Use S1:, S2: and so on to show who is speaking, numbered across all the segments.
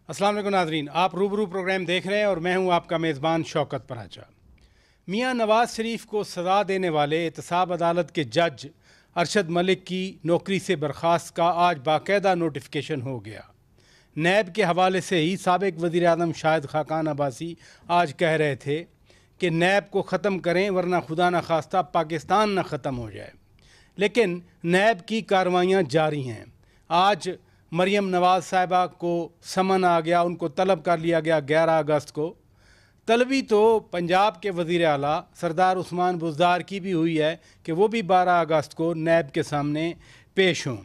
S1: अस्सलाम वालेकुम नाज़रीन, आप रूबरू प्रोग्राम देख रहे हैं और मैं हूं आपका मेज़बान शौकत पराचा। मियां नवाज़ शरीफ को सज़ा देने वाले एहतसाब अदालत के जज अरशद मलिक की नौकरी से बर्खास्त का आज बाकायदा नोटिफिकेशन हो गया। नैब के हवाले से ही साबिक़ वज़ीर आज़म शाहिद खाकान अब्बासी आज कह रहे थे कि नैब को ख़त्म करें वरना खुदा न खास्ता पाकिस्तान न ख़त्म हो जाए, लेकिन नैब की कार्रवाइयाँ जारी हैं। आज मरियम नवाज़ साहिबा को समन आ गया, उनको तलब कर लिया गया 11 अगस्त को। तलबी तो पंजाब के वज़ीर आला सरदार उस्मान बुज़दार की भी हुई है कि वो भी 12 अगस्त को नैब के सामने पेश हों।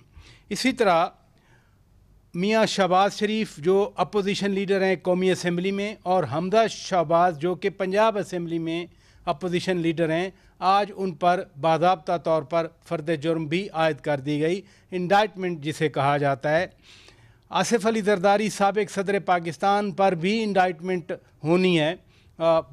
S1: इसी तरह मियाँ शहबाज शरीफ जो अपोजिशन लीडर हैं कौमी असम्बली में, और हमदा शहबाज जो कि पंजाब असम्बली में अपोजिशन लीडर हैं, आज उन पर बाज़ाब्ता तौर पर फ़र्द जुर्म भी आयद कर दी गई, इंडाइटमेंट जिसे कहा जाता है। आसिफ अली ज़रदारी साबिक़ सदर पाकिस्तान पर भी इंडाइटमेंट होनी है,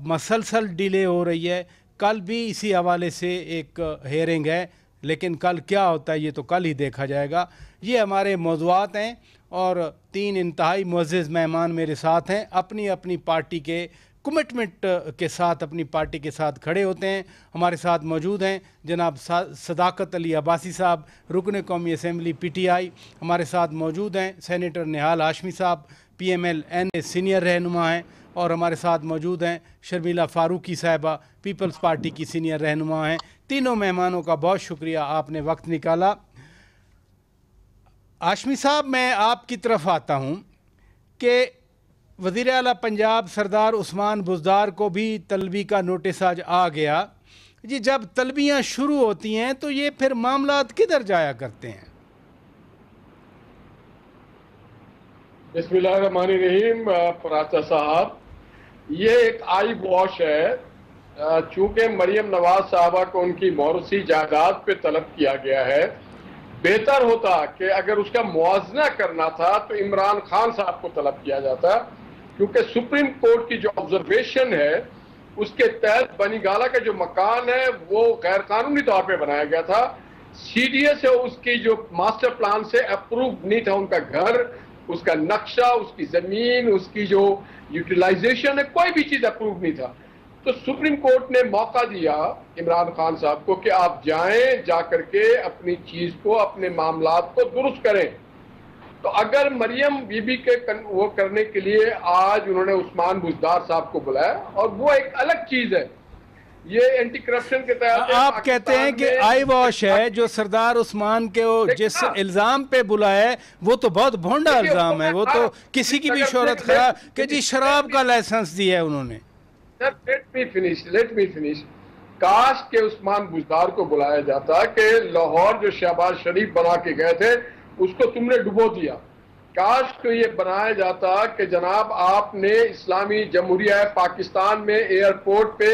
S1: मसलसल डिले हो रही है। कल भी इसी हवाले से एक हेयरिंग है, लेकिन कल क्या होता है ये तो कल ही देखा जाएगा। ये हमारे मौज़ूआत हैं और 3 इंतहाई मुअज़्ज़ज़ मेहमान मेरे साथ हैं, अपनी अपनी पार्टी के कमिटमेंट के साथ अपनी पार्टी के साथ खड़े होते हैं। हमारे साथ मौजूद हैं जनाब सदाकत अली अब्बासी साहब, रुकन कौमी असम्बली PTI। हमारे साथ मौजूद हैं सेनेटर निहाल हाशमी साहब, PML-NA सीनियर रहनुमा हैं, और हमारे साथ मौजूद हैं शर्मिला फ़ारूकी साहिबा, पीपल्स पार्टी की सीनियर रहनुमा हैं। तीनों मेहमानों का बहुत शुक्रिया, आपने वक्त निकाला। हाशमी साहब, मैं आपकी तरफ आता हूँ कि वज़ीर आला पंजाब सरदार उस्मान बुज़दार को भी तलबी का नोटिस आज आ गया जी। जब तलबियाँ शुरू होती हैं तो ये फिर मामलात किधर जाया करते हैं?
S2: बिस्मिल्लाहिर्रहमानिर्रहीम। पराचा साहब, ये एक आई वॉश है। चूँकि मरियम नवाज साहबा को उनकी मौरूसी जायदाद पे तलब किया गया है, बेहतर होता कि अगर उसका मुआवजा करना था तो इमरान खान साहब को तलब किया जाता, क्योंकि सुप्रीम कोर्ट की जो ऑब्जर्वेशन है उसके तहत बनीगाला का जो मकान है वो गैर कानूनी तौर पे बनाया गया था। CDA से उसकी जो मास्टर प्लान से अप्रूव नहीं था, उनका घर, उसका नक्शा, उसकी जमीन, उसकी जो यूटिलाइजेशन है, कोई भी चीज अप्रूव नहीं था। तो सुप्रीम कोर्ट ने मौका दिया इमरान खान साहब को कि आप जाएं, जा करके अपनी चीज को, अपने मामलात को दुरुस्त करें। तो अगर मरियम बीबी के वो करने के लिए आज उन्होंने उस्मान बुज़दार साहब को बुलाया, और वो एक अलग चीज है, ये एंटी करप्शन के तहत
S1: आप कहते हैं कि आई वॉश है। जो सरदार उस्मान के जिस इल्जाम पे बुलाया है वो तो बहुत भोंडा इल्जाम है, वो तो किसी की भी शोहरत खराब कि जी शराब का लाइसेंस दिया है उन्होंने।
S2: Let me finish. काश के उस्मान बुज़दार को बुलाया जाता कि लाहौर जो शहबाज शरीफ बना के गए थे उसको तुमने डुबो दिया। काश को ये बनाया जाता कि जनाब आपने इस्लामी जमहूरिया पाकिस्तान में एयरपोर्ट पे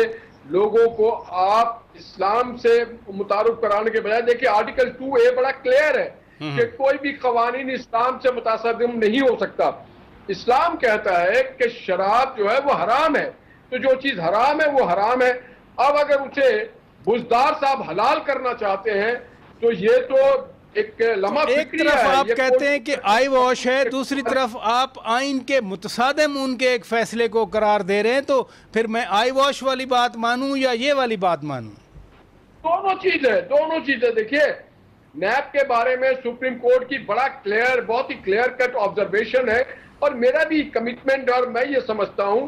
S2: लोगों को आप इस्लाम से मुतारुफ कराने के बजाय, देखिए आर्टिकल 2A बड़ा क्लियर है कि कोई भी कवानीन इस्लाम से मुतासदिम नहीं हो सकता। इस्लाम कहता है कि शराब जो है वो हराम है, तो जो चीज हराम है वो हराम है। अब अगर उसे बुज़दार साहब हलाल करना चाहते हैं तो ये तो एक
S1: तरफ आप कहते हैं कि आई वॉश है, दूसरी तरफ आप आइन के मुतसादिम उनके एक फैसले को करार दे रहे हैं, तो फिर मैं आई वॉश वाली बात मानूं या ये वाली बात मानूं?
S2: दोनों चीजें। देखिए, नैब के बारे में सुप्रीम कोर्ट की बड़ा क्लियर, बहुत ही क्लियर कट ऑब्जर्वेशन है, और मेरा भी कमिटमेंट, और मैं ये समझता हूं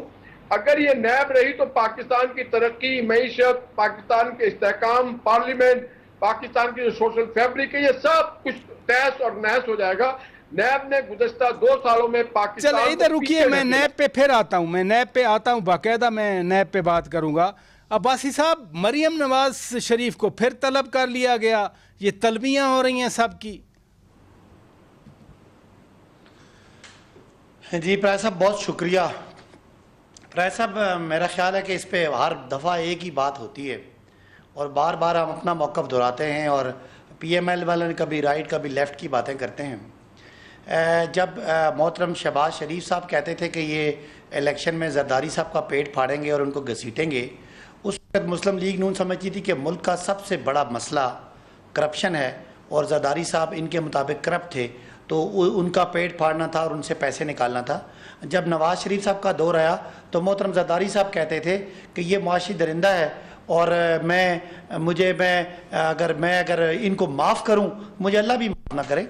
S2: अगर ये नैब रही तो पाकिस्तान की तरक्की, मईशत, पाकिस्तान के इस्तेहकाम, पार्लियामेंट, पाकिस्तान की जो सोशल फैब्रिक है, ये सब कुछ तहस और नहस हो जाएगा। नैब ने गुज़श्ता 2 सालों में पाकिस्तान,
S1: चलो इधर रुकिए, मैं नैब पे फिर आता हूँ, बाकायदा मैं नैब पे बात करूंगा। अब्बासी साहब, मरियम नवाज शरीफ को फिर तलब कर लिया गया, ये तलबियां हो रही हैं सबकी।
S3: जी प्राय साहब, बहुत शुक्रिया। प्राय साहब, मेरा ख्याल है कि इस पर हर दफ़ा एक ही बात होती है और बार बार हम अपना मौक़िफ़ दोहराते हैं, और PML वाले कभी राइट कभी लेफ़्ट की बातें करते हैं। जब मोहतरम शहबाज शरीफ साहब कहते थे कि ये इलेक्शन में जरदारी साहब का पेट फाड़ेंगे और उनको घसीटेंगे, उस वक्त मुस्लिम लीग नून समझती थी कि मुल्क का सबसे बड़ा मसला करप्शन है और जरदारी साहब इनके मुताबिक करप्ट थे, तो उनका पेट फाड़ना था और उनसे पैसे निकालना था। जब नवाज शरीफ साहब का दौर आया तो मोहतरम ज़रदारी साहब कहते थे कि ये मुआशी दरिंदा है और मैं अगर इनको माफ़ करूं, मुझे अल्लाह भी माफ़ ना करे।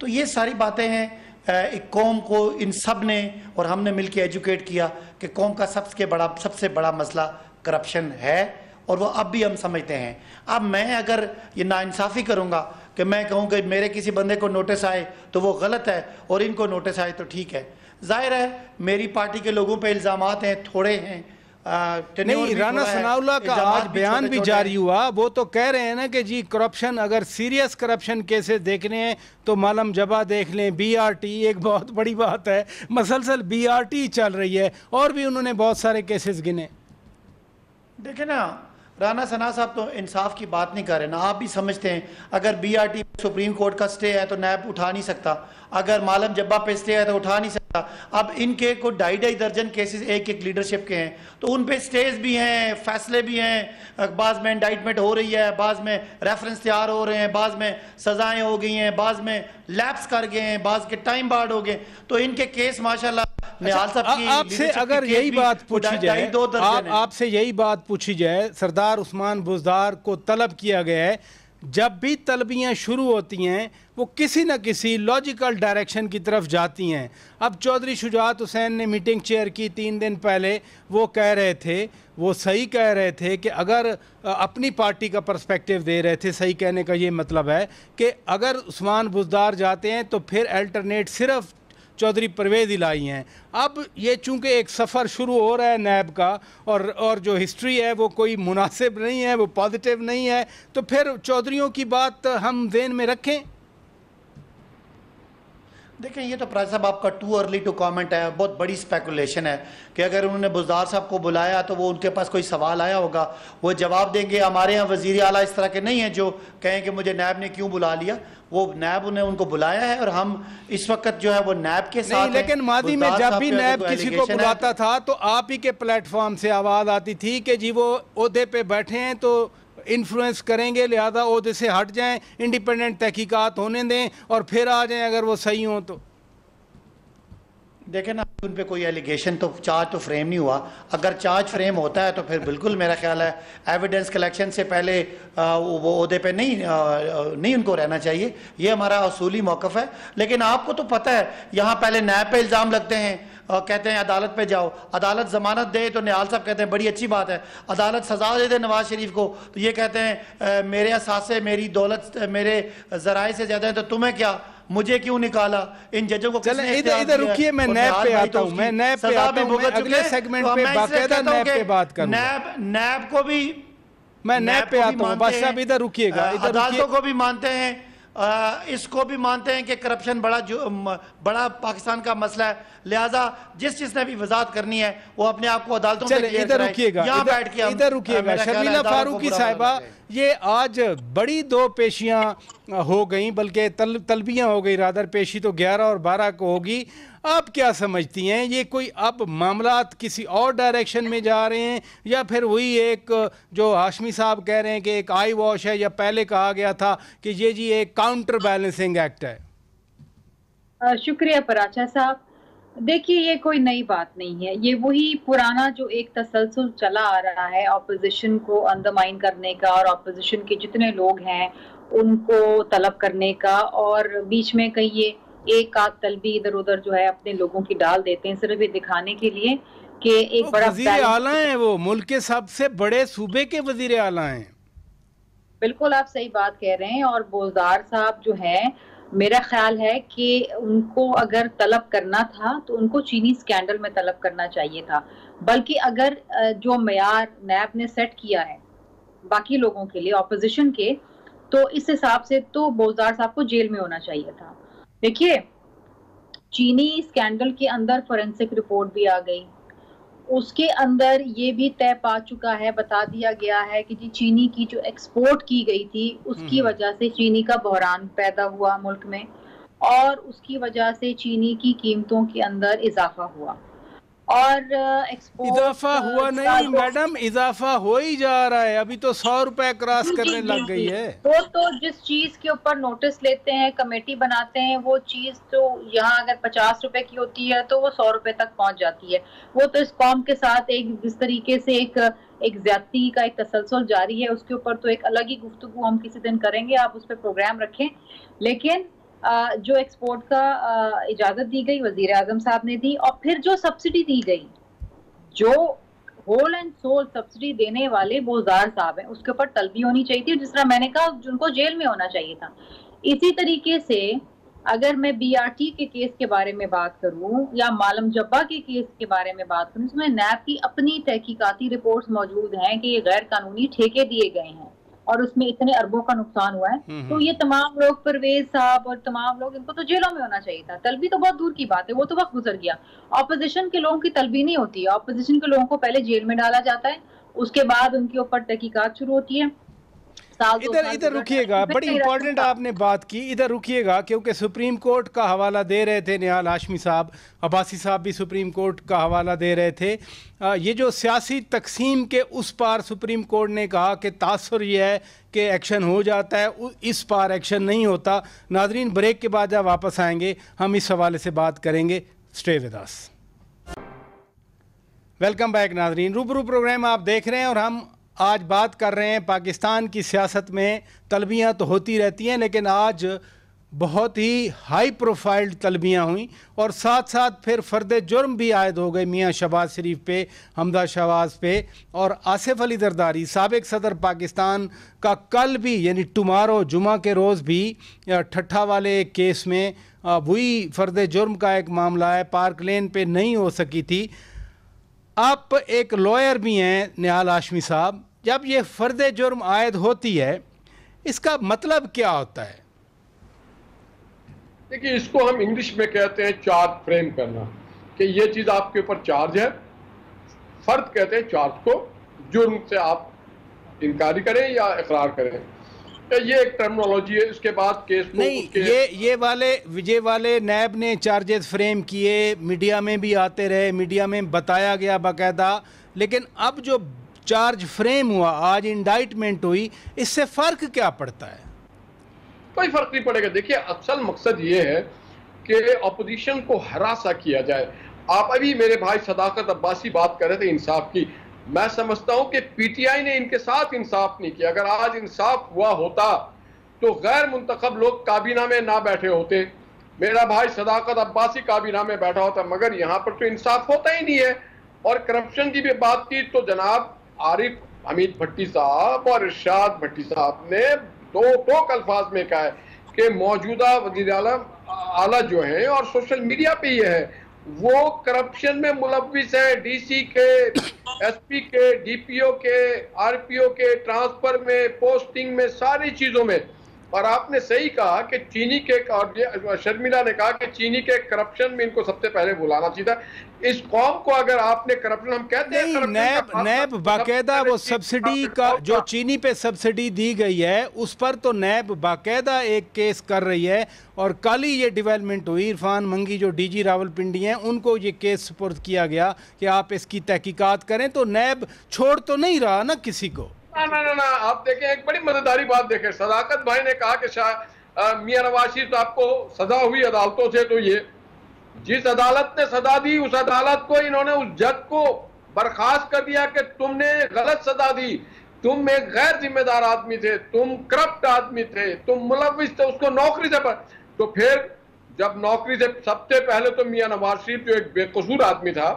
S3: तो ये सारी बातें हैं। एक कौम को इन सब ने और हमने मिलकर एजुकेट किया कि कौम का सबसे बड़ा मसला करप्शन है, और वो अब भी हम समझते हैं। अब मैं अगर ये नाइंसाफ़ी करूँगा कि मैं कहूँ कि मेरे किसी बंदे को नोटिस आए तो वो गलत है और इनको नोटिस आए तो ठीक है। जाहिर है मेरी पार्टी के लोगों पे इल्ज़ामात हैं, थोड़े हैं।
S1: नहीं, राना सनाउल्लाह का आज बयान भी जारी हुआ, वो तो कह रहे हैं ना कि जी करप्शन, अगर सीरियस करप्शन केसेस देखने हैं तो मालम जबा देख लें, बीआरटी एक बहुत बड़ी बात है, मसलसल बीआरटी चल रही है, और भी उन्होंने बहुत सारे केसेस गिने।
S3: देखे ना, राना सना साहब तो इंसाफ की बात नहीं कर रहे ना। आप भी समझते हैं अगर बीआरटी सुप्रीम कोर्ट का स्टे है तो नैब उठा नहीं सकता, अगर मालम जब्बा पे स्टे है तो उठा नहीं सकता। अब इनके को 2.5 दर्जन केसेस एक लीडरशिप के हैं, तो उन पे स्टेज भी हैं, फैसले भी हैं, बाज़ में इंडाइटमेंट हो रही है, बाज़ में रेफरेंस तैयार हो रहे हैं, बाज़ में सज़ाएं हो गई हैं, बाज़ में लैप्स कर गए हैं, बाज़ के टाइम बार्ड हो गए। तो इनके केस माशाल्लाह
S1: आपसे अगर यही बात पूछी जाए, आपसे यही बात पूछी जाए, सरदार उस्मान बुज़दार को तलब किया गया है, जब भी तलबियाँ शुरू होती हैं वो किसी न किसी लॉजिकल डायरेक्शन की तरफ जाती हैं। अब चौधरी शुजात हुसैन ने मीटिंग चेयर की 3 दिन पहले, वो कह रहे थे, वो सही कह रहे थे कि अगर अपनी पार्टी का पर्सपेक्टिव दे रहे थे, सही कहने का ये मतलब है कि अगर उस्मान बुज़दार जाते हैं तो फिर अल्टरनेट सिर्फ चौधरी परवेज़ इलाही हैं। अब ये चूँकि एक सफ़र शुरू हो रहा है नैब का, और जो हिस्ट्री है वो कोई मुनासिब नहीं है, वो पॉजिटिव नहीं है, तो फिर चौधरियों की बात हम ज़हन में रखें।
S3: देखें, ये तो प्राइस साहब आपका टू अर्ली टू कमेंट है, बहुत बड़ी स्पेकुलेशन है कि अगर उन्होंने बुज़दार साहब को बुलाया तो वो उनके पास कोई सवाल आया होगा, वो जवाब देंगे। हमारे यहाँ वज़ीर आला इस तरह के नहीं हैं जो कहें कि मुझे नैब ने क्यों बुला लिया। वो नैब ने उनको बुलाया है और हम इस वक्त जो है वो नैब के साथ।
S1: लेकिन मादी में जब भी नैब किसी को बुलाता था तो आप ही के प्लेटफॉर्म से आवाज़ आती थी कि जी वो ओहदे पे बैठे हैं तो इन्फ्लुएंस करेंगे, लिहाजा ओहदे से हट जाएं, इंडिपेंडेंट तहकीकात होने दें और फिर आ जाएं अगर वो सही हों तो।
S3: देखें ना, उन पे कोई एलिगेशन तो चार्ज तो फ्रेम नहीं हुआ। अगर चार्ज फ्रेम होता है तो फिर बिल्कुल मेरा ख्याल है एविडेंस कलेक्शन से पहले वो ओहदे पे नहीं उनको रहना चाहिए। ये हमारा असूली मौक़िफ़ है। लेकिन आपको तो पता है यहाँ पहले नैब पे इल्ज़ाम लगते हैं, कहते हैं अदालत पे जाओ, अदालत ज़मानत दे तो निहाल साहब कहते हैं बड़ी अच्छी बात है, अदालत सज़ा दे दे नवाज शरीफ को तो ये कहते हैं मेरे असासे, मेरी दौलत, मेरे ज़राए से ज़्यादा है तो तुम्हें क्या, मुझे क्यों निकाला। इन जजों को
S1: इधर रुकिए, मैं नैब पे आता हूं, मैं नैब पे आता हूं, मैं अगले सेगमेंट पे बाकायदा नैब पे बात करूंगा।
S3: नैब को भी
S1: मैं नैब पे आता हूं, बस अब इधर रुकिएगा,
S3: अदालतों को भी मानते हैं, इसको भी मानते हैं कि करप्शन बड़ा पाकिस्तान का मसला है। लिहाजा जिसने भी वजाहत करनी है वो अपने आप को अदालतों में
S1: इधर रुकिएगा, इधर रुकिएगा। शर्मिला फारूकी साहिबा, ये आज बड़ी 2 पेशियां हो गई, बल्कि तलबियां हो गई, रादर पेशी तो 11 और 12 को होगी। आप क्या समझती हैं, ये कोई अब मामलात किसी और डायरेक्शन में जा रहे हैं या फिर वही एक जो हाशमी साहब कह रहे हैं कि एक आई वॉश है, या पहले कहा गया था कि ये जी एक काउंटर बैलेंसिंग एक्ट है?
S4: शुक्रिया पराचा साहब। देखिए, ये कोई नई बात नहीं है, ये वही पुराना जो एक तसलसल चला आ रहा है ऑपोजिशन को अंडरमाइन करने का और ऑपोजिशन के जितने लोग हैं उनको तलब करने का, और बीच में कहीं ये एक आध तलबी इधर उधर जो है अपने लोगों की डाल देते हैं सिर्फ ये दिखाने के लिए कि एक बड़ा
S1: वजीर आला है, वो मुल्क के सबसे बड़े सूबे के वजीर आला हैं।
S4: बिल्कुल आप सही बात कह रहे हैं। और बुज़दार साहब जो है, मेरा ख्याल है कि उनको अगर तलब करना था तो उनको चीनी स्कैंडल में तलब करना चाहिए था, बल्कि अगर जो मयार नैब ने सेट किया है बाकी लोगों के लिए ऑपोजिशन के, तो इस हिसाब से तो बुज़दार साहब को जेल में होना चाहिए था। देखिए, चीनी स्कैंडल के अंदर फोरेंसिक रिपोर्ट भी आ गई, उसके अंदर ये भी तय पा चुका है, बता दिया गया है कि जी चीनी की जो एक्सपोर्ट की गई थी उसकी वजह से चीनी का बहरान पैदा हुआ मुल्क में, और उसकी वजह से चीनी की कीमतों के अंदर इजाफा हुआ। और एक्सपोर्ट
S1: इजाफा हुआ नहीं मैडम, इजाफा हो ही जा रहा है, अभी तो 100 रुपए क्रॉस करने लग गई है।
S4: वो तो जिस चीज के ऊपर नोटिस लेते हैं, कमेटी बनाते हैं, वो चीज तो यहाँ अगर 50 रुपए की होती है तो वो 100 रुपए तक पहुंच जाती है। वो तो इस कौम के साथ एक जिस तरीके से एक ज्यादती का एक तसलसल जारी है, उसके ऊपर तो एक अलग ही गुफ्तगू हम किसी दिन करेंगे, आप उस पर प्रोग्राम रखें। लेकिन जो एक्सपोर्ट का इजाजत दी गई वजीर आजम साहब ने दी, और फिर जो सब्सिडी दी गई, जो होल एंड सोल सब्सिडी देने वाले बोजार साहब हैं, उसके ऊपर तलबी होनी चाहिए थी, जिस तरह मैंने कहा उनको जेल में होना चाहिए था। इसी तरीके से अगर मैं बीआरटी के केस के बारे में बात करूं या मालम जब्बा के केस के बारे में बात करूं, इसमें नैब की अपनी तहकीकाती रिपोर्ट्स मौजूद हैं कि ये गैर कानूनी ठेके दिए गए हैं और उसमें इतने अरबों का नुकसान हुआ है। तो ये तमाम लोग, परवेज साहब और तमाम लोग, इनको तो जेलों में होना चाहिए था। तलबी तो बहुत दूर की बात है, वो तो वक्त गुजर गया। ऑपोजिशन के लोगों की तलबी नहीं होती है, ऑपोजिशन के लोगों को पहले जेल में डाला जाता है, उसके बाद उनके ऊपर तहकीकात शुरू होती है।
S1: इधर रुकिएगा, बड़ी इंपॉर्टेंट आपने बात की, इधर रुकिएगा, क्योंकि सुप्रीम कोर्ट का हवाला दे रहे थे निहाल हाशमी साहब, अब्बासी साहब भी सुप्रीम कोर्ट का हवाला दे रहे थे। ये जो सियासी तकसीम के उस पार सुप्रीम कोर्ट ने कहा कि तासुर ये है कि एक्शन हो जाता है, इस पार एक्शन नहीं होता। नाजरीन, ब्रेक के बाद जब वापस आएंगे हम इस हवाले से बात करेंगे। Stay with us. Welcome back नाजरीन, रूबरू प्रोग्राम आप देख रहे हैं और हम आज बात कर रहे हैं पाकिस्तान की सियासत में तलबियाँ तो होती रहती हैं, लेकिन आज बहुत ही हाई प्रोफाइल तलबियाँ हुई और साथ साथ फिर फ़र्द जुर्म भी आयद हो गए मियाँ शहबाज शरीफ पे, हमदा शहबाज पे और आसिफ अली जरदारी साबिक सदर पाकिस्तान का कल भी यानी टुमारो जुमा के रोज़ भी ठट्ठा वाले केस में वही फ़र्द जुर्म का एक मामला है, पार्क लेन पे नहीं हो सकी थी। आप एक लॉयर भी हैं निहाल हाशमी साहब, जब ये फ़र्द जुर्म आयद होती है इसका मतलब क्या होता है?
S2: देखिए, इसको हम इंग्लिश में कहते हैं चार्ज फ्रेम करना, कि ये चीज आपके ऊपर चार्ज है। फर्द कहते हैं चार्ज को, जुर्म से आप इनकारी करें या इकरार करें, ये एक टर्मिनोलॉजी है। इसके बाद केस को
S1: नहीं, ये वाले नैब ने चार्जेस फ्रेम किए, मीडिया में भी आते रहे, मीडिया में बताया गया बाकायदा, लेकिन अब जो चार्ज फ्रेम हुआ, आज इंडाइटमेंट हुई, इससे फ़र्क क्या पड़ता है?
S2: कोई फर्क नहीं पड़ेगा। देखिए, असल मकसद ये है कि अपोजिशन को हरासा किया जाए। आप अभी मेरे भाई सदाकत अब्बासी बात कर रहे थे इंसाफ की, मैं समझता हूं कि पीटीआई ने इनके साथ इंसाफ नहीं किया। अगर आज इंसाफ हुआ होता तो गैर मुंतखब लोग काबीना में ना बैठे होते, मेरा भाई सदाकत अब्बासी काबीना में बैठा होता, मगर यहाँ पर तो इंसाफ होता ही नहीं है। और करप्शन की भी बात की तो जनाब आरिफ हमीद भट्टी साहब और इरशाद भट्टी साहब ने दो अल्फाज में कहा है कि मौजूदा वज़ीर आला जो है और सोशल मीडिया पे ये है, वो करप्शन में मुलव्विस है। डीसी के, एसपी के, डीपीओ के, आरपीओ के ट्रांसफर में, पोस्टिंग में, सारी चीजों में। और आपने सही कहा कि चीनी के, और शर्मिला ने कहा कि चीनी के करप्शन में इनको सबसे पहले बुलाना चाहिए था। इस कौम को अगर आपने करप्शन, हम कहते हैं
S1: नैब बाकायदा वो सब्सिडी का जो चीनी पे सब्सिडी दी गई है उस पर तो नैब बाकायदा एक केस कर रही है और कल ही ये डेवलपमेंट हुई। इरफान मंगी जो डीजी रावलपिंडी हैं, उनको ये केस सुपुर्द किया गया कि आप इसकी तहकीकात करें, तो नैब छोड़ तो नहीं रहा ना किसी को।
S2: ना, आप देखें, एक बड़ी मजेदारी बात देखें, सदाकत भाई ने कहा कि शायद मियां नवाज शरीफ आपको सजा हुई अदालतों से, तो ये जिस अदालत ने सजा दी उस अदालत को इन्होंने उस जज को बर्खास्त कर दिया कि तुमने गलत सजा दी, तुम एक गैर जिम्मेदार आदमी थे, तुम करप्ट आदमी थे, तुम मुलविस थे, उसको नौकरी से तो फिर जब नौकरी से सबसे पहले तो मियां नवाज शरीफ जो एक बेकसूर आदमी था,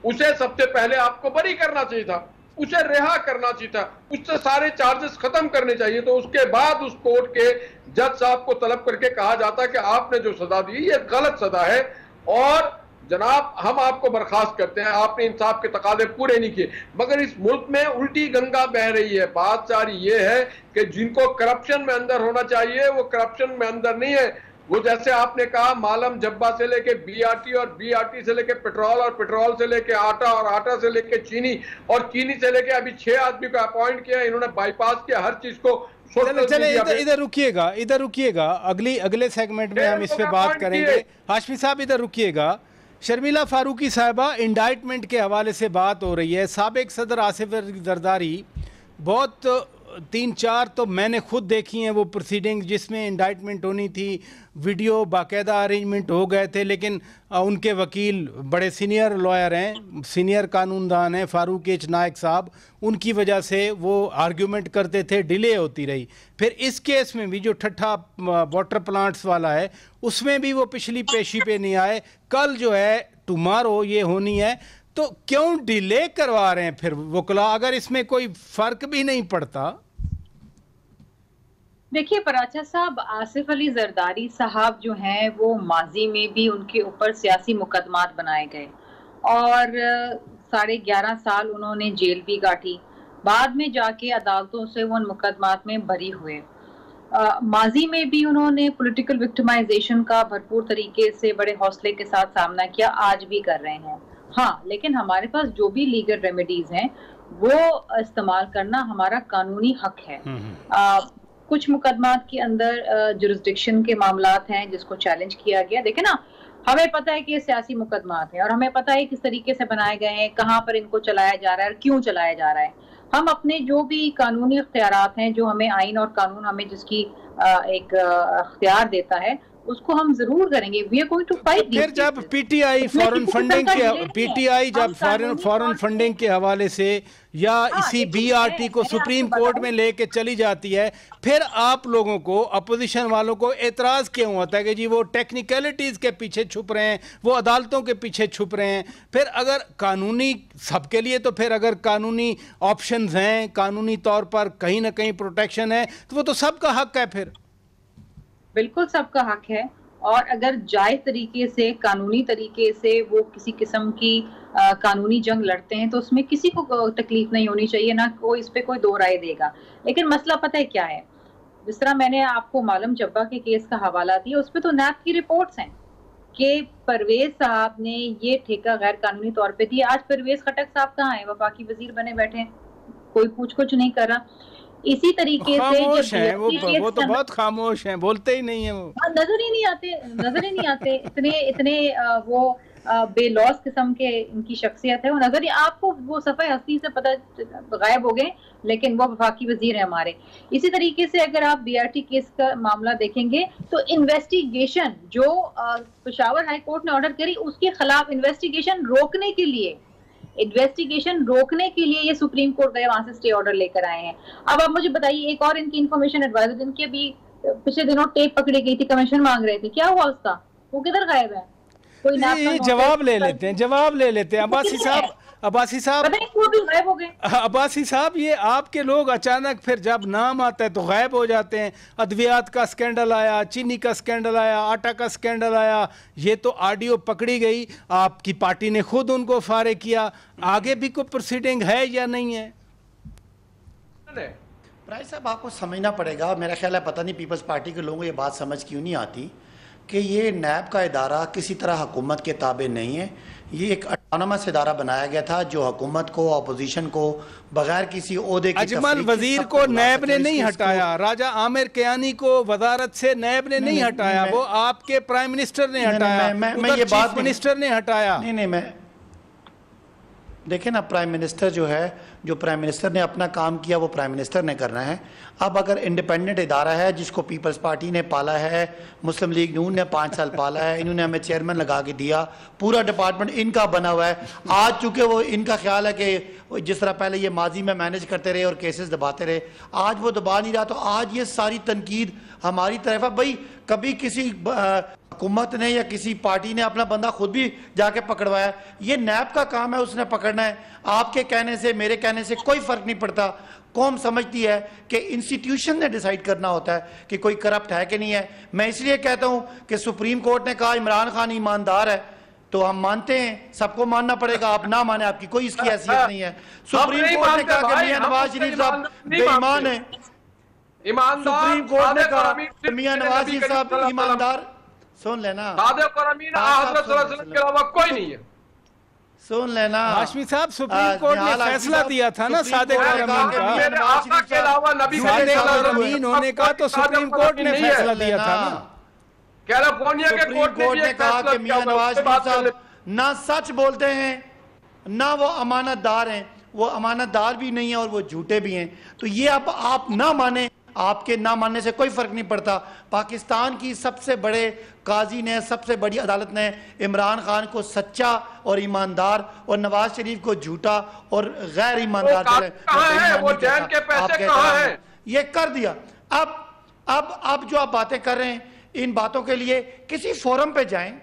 S2: उसे सबसे पहले आपको बरी करना चाहिए था, उसे रिहा करना चाहिए था, उससे सारे चार्जेस खत्म करने चाहिए। तो उसके बाद उस कोर्ट के जज साहब को तलब करके कहा जाता कि आपने जो सजा दी ये गलत सजा है और जनाब हम आपको बर्खास्त करते हैं, आपने इंसाफ के तकाजे पूरे नहीं किए। मगर इस मुल्क में उल्टी गंगा बह रही है। बात सारी ये है कि जिनको करप्शन में अंदर होना चाहिए वो करप्शन में अंदर नहीं है। वो जैसे आपने कहा, मालम जब्बा से लेके बीआरटी और बीआरटी से लेके पेट्रोल और पेट्रोल से लेके आटा और आटा से लेके चीनी और चीनी से लेके अभी 6 आदमी को अपॉइंट किया, इन्होंने बाईपास किया हर चीज को।
S1: चले इधर रुकिएगा, अगले सेगमेंट में हम इस पे बात करेंगे। हाशमी साहब इधर रुकिएगा, शर्मिला फारूकी साहिबा, इंडाइटमेंट के हवाले से बात हो रही है। साबिक सदर आसिफ अली जरदारी, बहुत 3-4 तो मैंने खुद देखी हैं वो प्रोसीडिंग जिसमें इंडाइटमेंट होनी थी, वीडियो बाकायदा अरेंजमेंट हो गए थे, लेकिन उनके वकील बड़े सीनियर लॉयर हैं, सीनियर कानूनदान हैं, फारूक एच नायक साहब, उनकी वजह से वो आर्ग्यूमेंट करते थे, डिले होती रही। फिर इस केस में भी जो ठट्ठा वाटर प्लांट्स वाला है उसमें भी वो पिछली पेशी पे नहीं आए। कल जो है टुमारो ये होनी है, तो क्यों डिले करवा रहे हैं फिर वकला, अगर इसमें कोई फर्क भी नहीं पड़ता?
S4: देखिए पराचा साहब, आसिफ अली जरदारी साहब जो हैं वो माजी में भी उनके ऊपर सियासी मुकदमात बनाए गए और 11.5 साल उन्होंने जेल भी काटी, बाद में जाके अदालतों से वो उन मुकदमात में बरी हुए। माजी में भी उन्होंने पॉलिटिकल विक्टिमाइजेशन का भरपूर तरीके से बड़े हौसले के साथ सामना किया, आज भी कर रहे हैं। हाँ, लेकिन हमारे पास जो भी लीगल रेमेडीज हैं वो इस्तेमाल करना हमारा कानूनी हक है। कुछ मुकदमात के अंदर जुरिस्डिक्शन के मामलात हैं जिसको चैलेंज किया गया। देखे ना, हमें पता है कि ये सियासी मुकदमात हैं और हमें पता है किस तरीके से बनाए गए हैं, कहाँ पर इनको चलाया जा रहा है और क्यों चलाया जा रहा है। हम अपने जो भी कानूनी इख्तियारात हैं, जो हमें आइन और कानून हमें जिसकी एक इख्तियार देता है, उसको हम जरूर करेंगे। We are going to fight.
S1: फिर जब पीटीआई फॉरेन फंडिंग के हवाले से या इसी बीआरटी को सुप्रीम कोर्ट में लेके चली जाती है, फिर आप लोगों को, अपोजिशन वालों को एतराज क्यों होता है कि जी वो टेक्निकलिटीज के पीछे छुप रहे हैं, वो अदालतों के पीछे छुप रहे हैं? फिर अगर कानूनी सबके लिए, तो फिर अगर कानूनी ऑप्शंस हैं, कानूनी तौर पर कहीं ना कहीं प्रोटेक्शन है, तो वो तो सबका हक है। फिर
S4: बिल्कुल सबका हक है, और अगर जायज तरीके से, कानूनी तरीके से वो किसी किस्म की कानूनी जंग लड़ते हैं तो उसमें किसी को तकलीफ नहीं होनी चाहिए, ना कोई इस पे कोई दो राय देगा। लेकिन मसला पता है क्या है, जिस तरह मैंने आपको मालूम जब्बा के केस का हवाला दिया, उस पर तो नैब की रिपोर्ट्स हैं कि परवेज साहब ने ये ठेका गैर कानूनी तौर पे दिया। आज परवेज खटक साहब कहाँ हैं? वफाकी वजीर बने बैठे हैं, कोई पूछ कुछ नहीं कर रहा। इसी तरीके से
S1: हैं वो तो बहुत खामोश हैं, बोलते ही नहीं है, वो
S4: नजर ही नहीं आते इतने वो बेलौस किस्म के इनकी शख्सियत है। वो नजर, आपको वो सफ़े हस्ती से पता गायब हो गए, लेकिन वो वफाकी वजीर है हमारे। इसी तरीके से अगर आप बीआरटी केस का मामला देखेंगे तो इन्वेस्टिगेशन जो पेशावर हाई कोर्ट ने ऑर्डर करी, उसके खिलाफ इन्वेस्टिगेशन रोकने के लिए ये सुप्रीम कोर्ट गए, वहां से स्टे ऑर्डर लेकर आए हैं। अब आप मुझे बताइए, एक और इनकी इंफॉर्मेशन एडवाइजर जिनकी अभी पिछले दिनों टेप पकड़ी गई थी, कमीशन मांग रहे थे, क्या हुआ उसका? वो किधर गायब है? कोई
S1: जवाब ले लेते हैं। अब्बासी साहब, ये आपके लोग अचानक फिर जब नाम आता है तो गायब हो जाते हैं। अद्वियात का स्कैंडल आया, चीनी का स्कैंडल आया, आटा का स्कैंडल आया, ये तो ऑडियो पकड़ी गई, आपकी पार्टी ने खुद उनको फारिग किया। आगे भी कोई प्रोसीडिंग है या नहीं है?
S3: राय साहब, आपको समझना पड़ेगा, मेरा ख्याल है पता नहीं पीपल्स पार्टी के लोगों को ये बात समझ क्यों नहीं आती कि ये नैब का इदारा किसी तरह हुकूमत के ताबे नहीं है। ये एक ऑटोनमस इदारा बनाया गया था जो हुकूमत को, अपोजिशन को बगैर किसी ओहदे के,
S1: अजमल वजीर को नैब ने नहीं हटाया, राजा आमिर कियानी को वजारत से नैब ने नहीं हटाया, वो आपके प्राइम मिनिस्टर ने हटाया, चीफ मिनिस्टर ने हटाया।
S3: मैं देखें ना, प्राइम मिनिस्टर जो है, जो प्राइम मिनिस्टर ने अपना काम किया वो प्राइम मिनिस्टर ने करना है। अब अगर इंडिपेंडेंट इदारा है जिसको पीपल्स पार्टी ने पाला है, मुस्लिम लीग नून ने 5 साल पाला है, इन्होंने हमें चेयरमैन लगा के दिया, पूरा डिपार्टमेंट इनका बना हुआ है। आज चूँकि वो इनका ख्याल है कि जिस तरह पहले ये माजी में मैनेज करते रहे और केसेस दबाते रहे, आज वो दबा नहीं रहा, तो आज ये सारी तनकीद हमारी तरफ है। भाई कभी किसी हुकूमत ने या किसी पार्टी ने अपना बंदा खुद भी जाके पकड़वाया, ये नैब का काम है, उसने पकड़ना है। आपके कहने से, मेरे कहने से कोई फर्क नहीं पड़ता। कौम समझती है कि इंस्टीट्यूशन ने डिसाइड करना होता है कि कोई करप्ट है कि नहीं है। मैं इसलिए कहता हूं कि सुप्रीम कोर्ट ने कहा इमरान खान ईमानदार है, तो हम मानते हैं, सबको मानना पड़ेगा। आप ना माने, आपकी कोई इसकी हैसियत नहीं है। सुप्रीम कोर्ट ने कहा कि मियां नवाज शरीफ साहब बेईमान है, सुप्रीम कोर्ट ने कहा मियां नवाज शरीफ साहब ईमानदार, सुन लेना,
S2: के अलावा कोई नहीं है।
S3: सुन लेना
S1: हाशमी साहब, सुप्रीम कोर्ट ने फैसला दिया था ना सादिक और अमीन होने का, तो सुप्रीम कोर्ट ने फैसला दिया था ना।
S2: कैलिफोर्निया के कोर्ट
S3: ने कहा कि मियां नवाज शरीफ साहब ना सच बोलते हैं, ना वो अमानतदार हैं, वो अमानतदार भी नहीं है और वो झूठे भी हैं। तो ये अब आप ना माने, आपके ना मानने से कोई फ़र्क नहीं पड़ता। पाकिस्तान की सबसे बड़े काजी ने, सबसे बड़ी अदालत ने इमरान खान को सच्चा और ईमानदार और नवाज शरीफ को झूठा और गैर ईमानदार ये कर दिया। अब जो आप बातें कर रहे हैं, इन बातों के लिए किसी फोरम पे जाएं।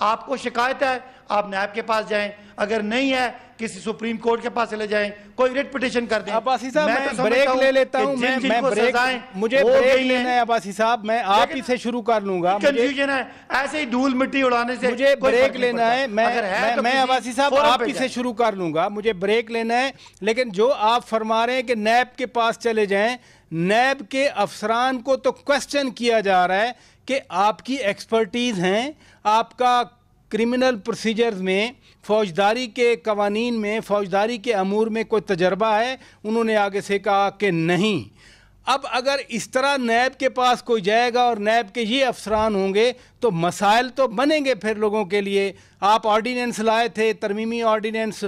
S3: आपको शिकायत है, आप नैब के पास जाएं, अगर नहीं है किसी सुप्रीम कोर्ट के पास चले जाएं, कोई रिट पिटीशन कर दें।
S1: अब्बासी साहब, मैं ब्रेक ले लेता हूं, मुझे ब्रेक लेना है अब्बासी साहब, मैं आप ही से शुरू कर लूंगा।
S3: कंफ्यूजन है, ऐसे ही धूल मिट्टी उड़ाने से
S1: मुझे ब्रेक लेना है। मैं अब्बासी साहब आप ही से शुरू कर लूंगा, मुझे ब्रेक लेना है। लेकिन जो आप फरमा रहे हैं कि नैब के पास चले जाएं, नैब के अफसरान को तो क्वेश्चन किया जा रहा है कि आपकी एक्सपर्टीज हैं, आपका क्रिमिनल प्रोसीजर्स में, फौजदारी के कवानीन में, फौजदारी के अमूर में कोई तजर्बा है? उन्होंने आगे से कहा कि नहीं। अब अगर इस तरह नैब के पास कोई जाएगा और नैब के ये अफसरान होंगे तो मसाइल तो बनेंगे फिर लोगों के लिए। आप ऑर्डिनेंस लाए थे, तरमीमी ऑर्डिनेंस,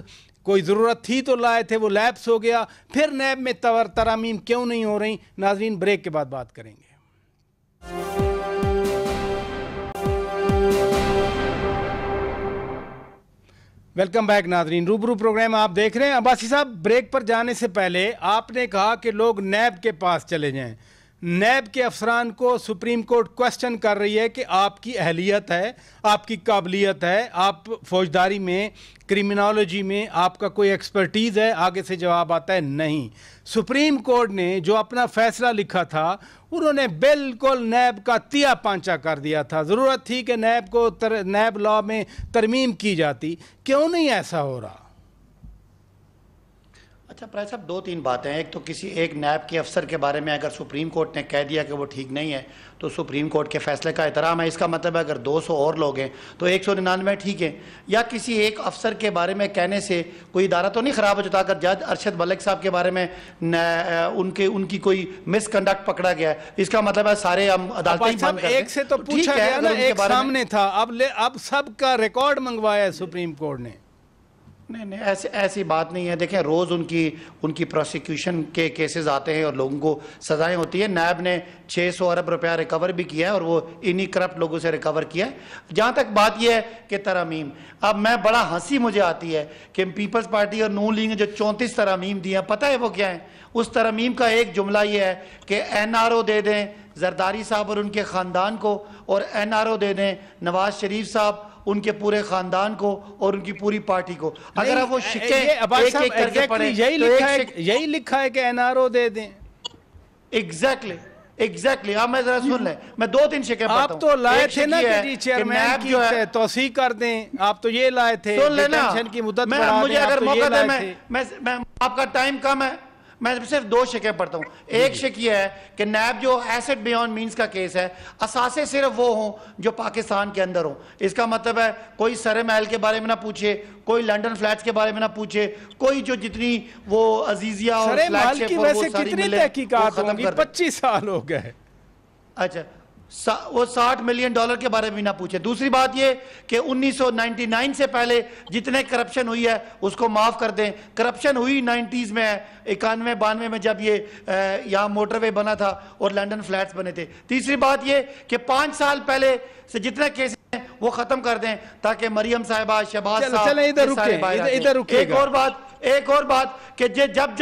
S1: कोई ज़रूरत थी तो लाए थे, वो लैप्स हो गया, फिर नैब में तरामीम क्यों नहीं हो रही? नाज़रीन, ब्रेक के बाद बात करेंगे। वेलकम बैक नाजरीन, रूबरू प्रोग्राम आप देख रहे हैं। अब्बासी साहब, ब्रेक पर जाने से पहले आपने कहा कि लोग नैब के पास चले जाएं। नैब के अफसरान को सुप्रीम कोर्ट क्वेश्चन कर रही है कि आपकी अहलियत है, आपकी काबिलियत है, आप फौजदारी में, क्रिमिनोलॉजी में आपका कोई एक्सपर्टीज़ है? आगे से जवाब आता है नहीं। सुप्रीम कोर्ट ने जो अपना फैसला लिखा था, उन्होंने बिल्कुल नैब का तिया पांचा कर दिया था। ज़रूरत थी कि नैब को नैब लॉ में तरमीम की जाती, क्यों नहीं ऐसा हो रहा?
S3: अच्छा प्राय साहब, दो तीन बातें हैं। एक तो किसी एक नैब के अफसर के बारे में अगर सुप्रीम कोर्ट ने कह दिया कि वो ठीक नहीं है तो सुप्रीम कोर्ट के फैसले का एहतराम है। इसका मतलब है अगर 200 और लोग हैं तो 199 ठीक है। या किसी एक अफसर के बारे में कहने से कोई इदारा तो नहीं ख़राब हो जाता। अगर जज अरशद मलिक साहब के बारे में उनकी कोई मिसकंडक्ट पकड़ा गया है, इसका मतलब है सारे हम अदालतें
S1: एक से तो पूछा गया ना, एक सामने था, अब सबका रिकॉर्ड मंगवाया है सुप्रीम कोर्ट ने।
S3: नहीं, ऐसी बात नहीं है। देखें, रोज़ उनकी प्रोसिक्यूशन के केसेस आते हैं और लोगों को सजाएं होती है। नैब ने 600 अरब रुपया रिकवर भी किया है और वो इन्हीं करप्ट लोगों से रिकवर किया है। जहाँ तक बात यह है कि तरमीम, अब मैं बड़ा हंसी मुझे आती है कि पीपल्स पार्टी और नून लीग ने जो 34 तरमीम दी हैं, पता है वो क्या है? उस तरमीम का एक जुमला ये है कि NRO दे दें जरदारी साहब और उनके ख़ानदान को, और NRO दे दें नवाज शरीफ साहब, उनके पूरे खानदान को और उनकी पूरी पार्टी को। अगर आप वो शिक्के एक करके पढ़ें,
S1: यही लिखा है कि NRO दे दें।
S3: एग्जैक्टली। आप मैं जरा सुन लें, मैं 2-3 शिक्के पढ़ता हूं।
S1: आप तो लाए थे ना कि जी चेयरमैन की तौसीह कर दें, आप तो ये लाए थे।
S3: सुन लेना,
S1: की मुद्दत बढ़ा दें,
S3: मुझे अगर मौका दे, मैं आपका टाइम कम है, मैं सिर्फ 2 शिके पढ़ता हूँ। एक शिक ये है कि नैब जो एसेट बियॉन्ड मींस का केस है, असासे सिर्फ वो हों जो पाकिस्तान के अंदर हों। इसका मतलब है कोई सरे महल के बारे में ना पूछे, कोई लंदन फ्लैट्स के बारे में ना पूछे, कोई जो जितनी वो अजीजिया और
S1: फ्लैगशिप की वैसे कितनी तहकीकात होंगी? 25 साल हो गए।
S3: अच्छा, वो $60 मिलियन के बारे में ना पूछे। दूसरी बात ये कि 1999 से पहले जितने करप्शन हुई है उसको माफ कर दें। करप्शन हुई 90s में है, 91-92 में जब ये यहाँ मोटरवे बना था और लंदन फ्लैट्स बने थे। तीसरी बात ये कि 5 साल पहले से जितने केस हैं वो खत्म कर दें ताकि मरियम साहिबा, शहबाज साहब,
S1: इधर रुके।
S3: एक और बात कि जब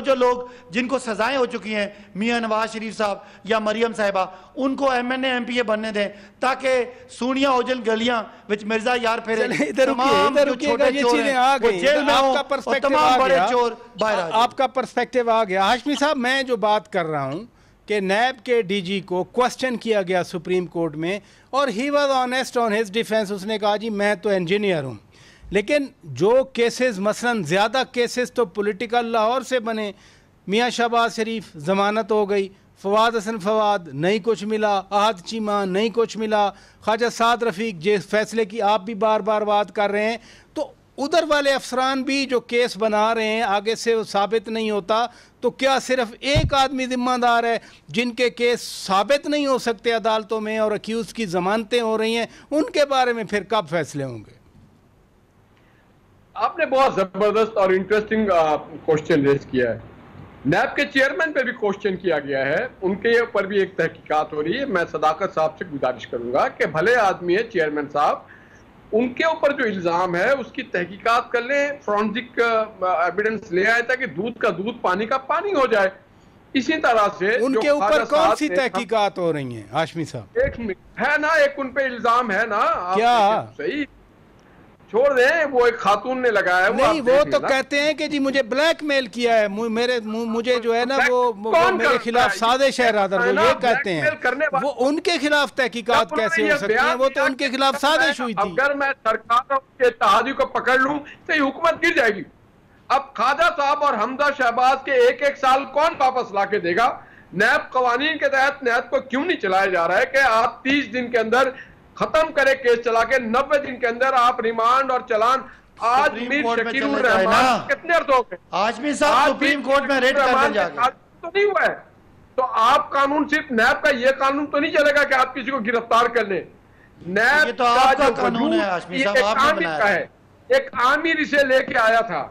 S3: जो लोग जिनको सजाएं हो चुकी हैं, मियां नवाज शरीफ साहब या मरियम साहिबा, उनको MNA MPA बनने दें ताकि सूनिया ओजल गलियां विच मिर्जा यार फिर तमाम जो छोटे चोर हैं वो जेल में हों और तमाम बड़े चोर बाहर आ जाएं।
S1: आपका पर्सपेक्टिव आ गया। हाशमी साहब, मैं जो बात कर रहा हूं कि नैब के DG को क्वेश्चन किया गया सुप्रीम कोर्ट में और he was honest on his defence. उसने कहा जी मैं तो इंजीनियर हूं, लेकिन जो केसेस, मसलन ज़्यादा केसेस तो पॉलिटिकल लाहौर से बने। मियाँ शहबाज शरीफ ज़मानत हो गई, फवाद हसन फवाद नहीं कुछ मिला, आहद चीमा नहीं कुछ मिला, ख्वाजा साद रफ़ीक जिस फैसले की आप भी बार बार बात कर रहे हैं, तो उधर वाले अफसरान भी जो केस बना रहे हैं आगे से वो साबित नहीं होता, तो क्या सिर्फ एक आदमी जिम्मेदार है? जिनके केस साबित नहीं हो सकते अदालतों में और अक्यूज़ की ज़मानतें हो रही हैं, उनके बारे में फिर कब फैसले होंगे?
S2: आपने बहुत जबरदस्त और इंटरेस्टिंग क्वेश्चन रेज किया है। नैब के चेयरमैन पे भी क्वेश्चन किया गया है, उनके ऊपर भी एक तहकीकात हो रही है। मैं सदाकत साहब से गुजारिश करूंगा कि भले आदमी है चेयरमैन साहब, उनके ऊपर जो इल्जाम है उसकी तहकीकात कर लें, फॉरेंसिक एविडेंस ले आए ताकि दूध का दूध पानी का पानी हो जाए। इसी तरह से
S1: उनके ऊपर कौन सी तहकीकात हो रही हैं हाशमी साहब?
S2: एक है ना, एक उन पे इल्जाम है ना,
S1: क्या?
S2: सही छोड़ दें, वो एक खातून ने लगाया है।
S1: नहीं, वो तो कहते हैं कि जी मुझे ब्लैकमेल किया है, मुझे जो है ना वो मेरे खिलाफ साजिश है, रादर वो ये कहते हैं। वो उनके खिलाफ तहकीकात कैसे हो सकती है? वो तो उनके खिलाफ साजिश हुई थी।
S2: अगर मैं सरकार के इत्तेहादी को पकड़ लूं तो ये हुकूमत गिर जाएगी। अब ख्वाजा साहब और हमजा शहबाज के एक एक साल कौन वापस ला के देगा? नैब कवानीन के तहत नैब को क्यों नहीं चलाया जा रहा है कि आप 30 दिन के अंदर खत्म करे केस चला के, 90 दिन के अंदर आप रिमांड और चलान। आज मीर शकीरुर रहमान कितने अर्थ हो गए?
S3: आज भी साहब सुप्रीम कोर्ट में रेड कर जाएगा
S2: तो नहीं हुआ है। तो आप कानून सिर्फ नैब का ये कानून तो नहीं चलेगा कि आप किसी को गिरफ्तार कर ले। नैब
S3: तो आपका कानून है हाशमी साहब, आपने बनाया है।
S2: एक आमिर इसे लेके आया था,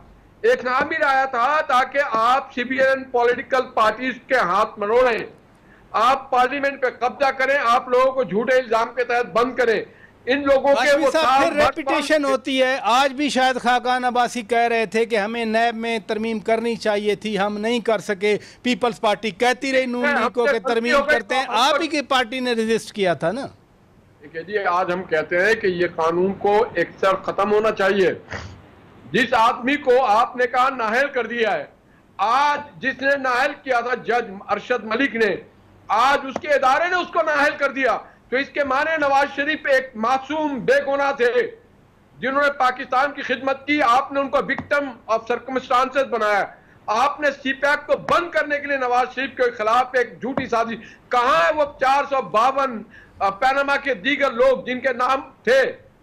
S2: एक आमिर आया था ताकि आप सिविलियन पॉलिटिकल पार्टीज के हाथ मरोड़ें, आप पार्लियामेंट पे कब्जा करें, आप लोगों को झूठे इल्जाम के तहत बंद करें। इन लोगों के वो
S1: फिर रेपिटेशन होती है। आज भी शायद खाकान अब्बासी कह रहे थे कि हमें नैब में तरमीम करनी चाहिए थी, हम नहीं कर सके। पीपल्स पार्टी कहती रही नून लीग को कि तरमीम करते हैं, आप ही की पार्टी ने रजिस्ट किया था ना।
S2: ठीक है जी, आज हम कहते हैं कि ये कानून को एक सर खत्म होना चाहिए। जिस आदमी को आपने कहा नाहल कर दिया है, आज जिसने नाहल किया था जज अरशद मलिक ने, आज उसके इदारे ने उसको नाअहल कर दिया। तो इसके माने नवाज शरीफ एक मासूम बेगुनाह थे जिन्होंने पाकिस्तान की खिदमत की, आपने उनको विक्टिम ऑफ सर्कमस्टांसेस बनाया। आपने सीपैक को बंद करने के लिए नवाज शरीफ के खिलाफ एक झूठी साजिश, कहां है वो 452 पैनामा के दीगर लोग जिनके नाम थे,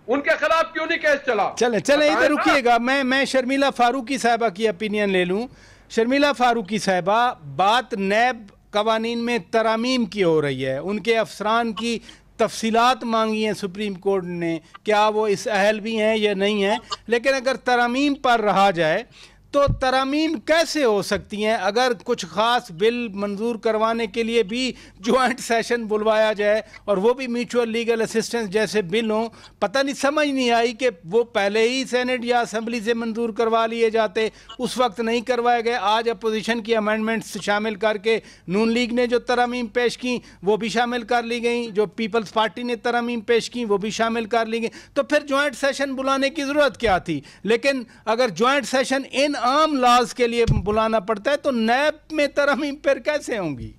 S2: उनके खिलाफ क्यों नहीं केस चला?
S1: चले इधर रुकिएगा, मैं शर्मिला फारूकी साहिबा की ओपिनियन ले लूं। शर्मिला फारूकी साहिबा, बात नैब कवानीन में तरामीम की हो रही है, उनके अफसरान की तफसीलात मांगी हैं सुप्रीम कोर्ट ने, क्या वो इस अहल भी हैं या नहीं हैं। लेकिन अगर तरामीम पर रहा जाए तो तरामीम कैसे हो सकती हैं अगर कुछ ख़ास बिल मंजूर करवाने के लिए भी जॉइंट सेशन बुलवाया जाए और वो भी म्यूचुअल लीगल असिस्टेंस जैसे बिल हों। पता नहीं, समझ नहीं आई कि वो पहले ही सेनेट या असेंबली से मंजूर करवा लिए जाते, उस वक्त नहीं करवाए गए। आज अपोजिशन की अमेंडमेंट्स शामिल करके नून लीग ने जो तरामीम पेश की वो भी शामिल कर ली गई, जो पीपल्स पार्टी ने तरामीम पेश की वो भी शामिल कर ली गई। तो फिर जॉइंट सेशन बुलाने की ज़रूरत क्या थी? लेकिन अगर जॉइंट सेशन इन आम लॉज के लिए बुलाना पड़ता है तो नैब में तरमीम फिर कैसे होंगी?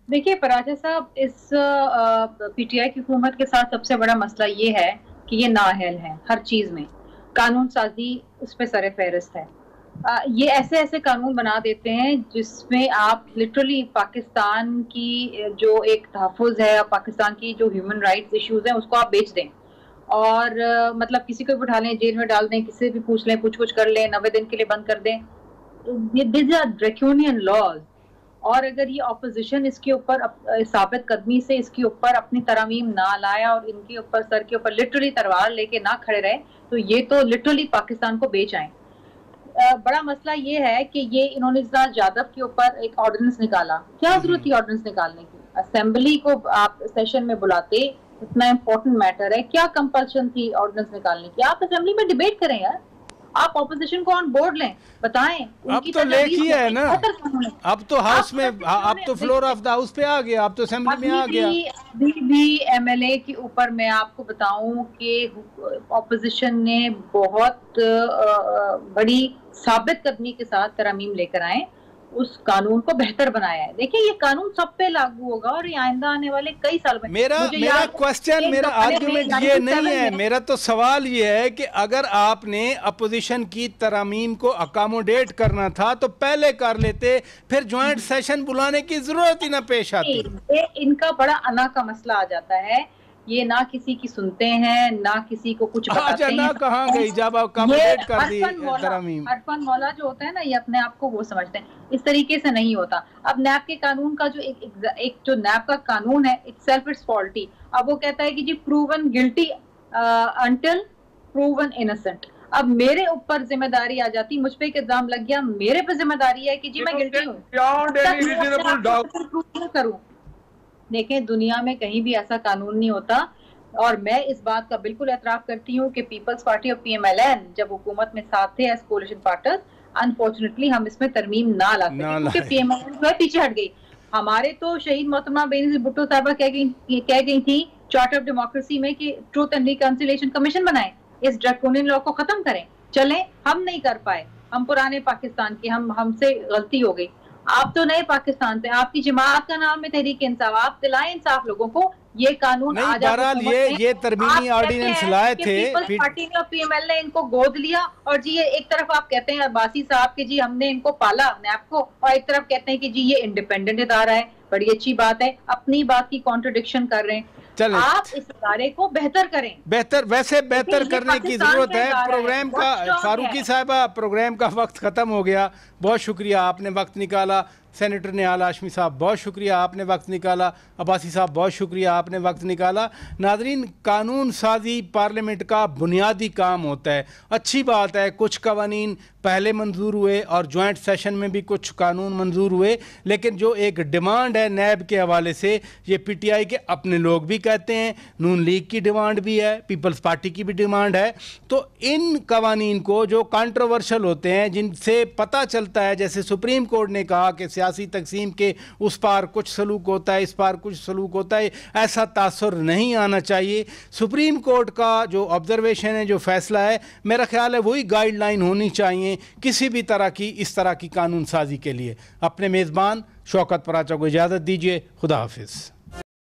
S4: देखिए पराजा साहब, इस पीटीआई की हुकूमत के साथ सबसे बड़ा मसला ये है कि ये नाअहल है हर चीज में, कानून साजी उस पर सर फहरिस्त है। ये ऐसे ऐसे कानून बना देते हैं जिसमें आप लिटरली पाकिस्तान की जो एक तहफ़्फ़ुज़ है, पाकिस्तान की जो ह्यूमन राइट्स इश्यूज हैं उसको आप बेच दें और मतलब किसी को भी उठा लें, जेल में डाल दें, किसी से भी पूछ लें, पूछ कर लें, 90 दिन के लिए बंद कर दें। This are draconian laws. और अगर ये ऑपोजिशन इसके ऊपर साबित कदमी से इसके ऊपर अपनी तरामीम ना लाया और इनके ऊपर सर के ऊपर लिटरली तलवार लेके ना खड़े रहे तो ये तो लिटरली पाकिस्तान को बेच आए। बड़ा मसला ये है कि ये इन्होंने जादव के ऊपर एक ऑर्डिनेंस निकाला। क्या जरूरत थी ऑर्डिनेंस निकालने की? असेंबली को आप सेशन में बुलाते, इतना इंपॉर्टेंट मैटर है, क्या कंपल्शन थी ऑर्डिनेंस निकालने की? आप असेंबली में डिबेट करें यार, आप ऑपोजिशन को ऑन बोर्ड लें, बताएं।
S1: अब तो लेख ही है ना, अब तो हाउस में, अब तो फ्लोर ऑफ द हाउस पे आ गया, अब तो असेंबली में आ गया।
S4: अभी भी एमएलए के ऊपर मैं आपको बताऊं कि ऑपोजिशन ने बहुत बड़ी साबित कदमी के साथ तरमीम लेकर आए, उस कानून को बेहतर बनाया है। देखिए ये कानून सब पे लागू होगा और ये आइंदा आने वाले कई साल में।
S1: मेरा क्वेश्चन, मेरा आर्गुमेंट ये नहीं है, मेरा तो सवाल ये है कि अगर आपने अपोजिशन की तरामीम को अकोमोडेट करना था तो पहले कर लेते, फिर ज्वाइंट सेशन बुलाने की जरूरत ही ना पेश आती।
S4: इनका बड़ा अना का मसला आ जाता है, ये ना किसी की सुनते हैं ना किसी को कुछ बताते हैं।
S1: कहाँ गई जब अकोमोडेट कर दी तरामीम।
S4: अरफन मौला जो होता है ना, ये अपने आप को वो समझते हैं, इस तरीके से नहीं होता। अब नैब के कानून का जो एक जो नैब का कानून है इटसेल्फ इट्स फॉल्टी। अब वो कहता है कि जी proven guilty until proven innocent. अब मेरे ऊपर जिम्मेदारी आ जाती, मुझ पे एक इल्जाम लग गया, मेरे पे जिम्मेदारी है कि जी मैं गिल्टी हूँ, करूँ। देखें, दुनिया में कहीं भी ऐसा कानून नहीं होता, और मैं इस बात का बिल्कुल एतराफ करती हूँ कि पीपल्स पार्टी और PMLN जब हुकूमत में साथ थे एज कोलिशन पार्टनर्स, अनफॉर्चुनेटली हम इसमें तरमीम ना ला सके क्योंकि PMLN जो है पीछे हट गई। हमारे तो शहीद मोहतरमा बेनज़ीर भुट्टो साहबा कह गई थी चार्टर ऑफ डेमोक्रेसी में कि ट्रूथ एंड रिकंसिलिएशन कमीशन बनाएं, इस ड्रैकोनियन लॉ को खत्म करें। चले, हम नहीं कर पाए, हम पुराने पाकिस्तान के, हमसे गलती हो गई। आप तो नए पाकिस्तान से, आपकी जमात का नाम है तहरीक इंसाफ, आप दिलाएं इंसाफ लोगों को। ये कानून
S1: नहीं, बहरहाल ये तरमीमी ऑर्डिनेंस लाए थे,
S4: पीपल्स पार्टी ने और PML ने इनको गोद लिया, और जी ये एक तरफ आप कहते हैं अब्बासी साहब के जी हमने इनको पाला नैब को, और एक तरफ कहते हैं कि जी ये इंडिपेंडेंट इदारा है। बड़ी अच्छी बात है, अपनी बात की कॉन्ट्रडिक्शन कर रहे हैं।
S1: चले,
S4: आप इस इदारे को बेहतर करें,
S1: बेहतर करने की जरूरत है। प्रोग्राम का, फारूकी साहबा, प्रोग्राम का वक्त खत्म हो गया। बहुत शुक्रिया, आपने वक्त निकाला। सेनेटर निहाल हाशमी साहब, बहुत शुक्रिया, आपने वक्त निकाला। अब्बासी साहब, बहुत शुक्रिया, आपने वक्त निकाला। नाजरीन, कानून साजी पार्लियामेंट का बुनियादी काम होता है। अच्छी बात है, कुछ कवानीन पहले मंजूर हुए और जॉइंट सेशन में भी कुछ कानून मंजूर हुए, लेकिन जो एक डिमांड है नैब के हवाले से, ये PTI के अपने लोग भी कहते हैं, नून लीग की डिमांड भी है, पीपल्स पार्टी की भी डिमांड है। तो इन कवानीन को जो कंट्रोवर्शियल होते हैं, जिनसे पता चलता है, जैसे सुप्रीम कोर्ट ने कहा कि सियासी तकसीम के उस पार कुछ सलूक होता है, इस पार कुछ सलूक होता है, ऐसा तासुर नहीं आना चाहिए। सुप्रीम कोर्ट का जो ऑब्जर्वेशन है, जो फैसला है, मेरा ख्याल है वही गाइडलाइन होनी चाहिए किसी भी तरह की इस तरह की कानून साजी के लिए। अपने मेज़बान शौकत पराचा को इजाज़त दीजिए। खुदा हाफिज़।